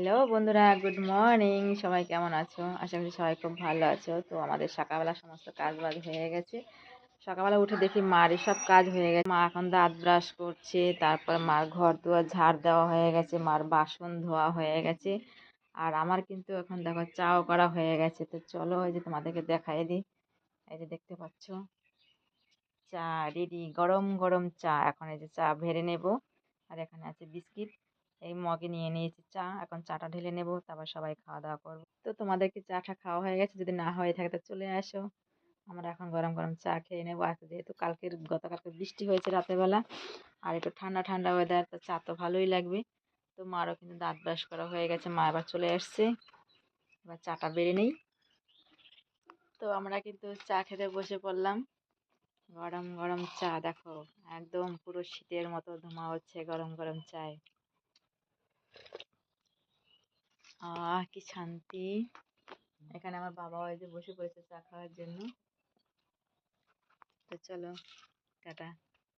Hello বন্ধুরা, good morning. সবাই কেমন আছো? আশা করি সবাই খুব ভালো আছো। তো আমাদের সকালবেলা সমস্ত কাজ বাজ হয়ে গেছে। সকালবেলা উঠে দেখি মার সব কাজ হয়ে গেছে। মা এখন দাঁত ব্রাশ করছে, তারপর মার ঘর দুয়ার ঝাড় দেওয়া হয়ে গেছে, মার বাসন ধোয়া হয়ে গেছে। আর আমার কিন্তু এখন দেখো চাও করা হয়ে গেছে। তো চলো, এই যে তোমাদেরকে দেখাই দিই। এই যে দেখতে পাচ্ছ চা রেডি, গরম গরম চা। এখন এই যে চা ভেড়ে নেব। আর এখানে আছে বিস্কিট। এই মগে নিয়ে নিয়েছি চা, এখন চাটা ঢেলে নেব, তারপর সবাই খাওয়া দাওয়া করবো। তো তোমাদেরকে চাটা খাওয়া হয়ে গেছে, যদি না হয়ে থাকে তো চলে আসো। আমরা এখন গরম গরম চা খেয়ে নেবো। আর যেহেতু গতকালকে বৃষ্টি হয়েছে রাতের বেলা, আর একটু ঠান্ডা ঠান্ডা ওয়েদার, তো চা তো ভালোই লাগবে। তো মারও কিন্তু দাঁত ব্রাশ করা হয়ে গেছে, মা এবার চলে আসছে। এবার চাটা বেড়ে নেই। তো আমরা কিন্তু চা খেতে বসে পড়লাম। গরম গরম চা দেখো, একদম পুরো শীতের মতো ধোঁয়া হচ্ছে গরম গরম চায়। কি শান্তি। এখানে আমার বাবা ওই যে বসে পড়েছে চা খাওয়ার জন্য। তো চলো, টাটা।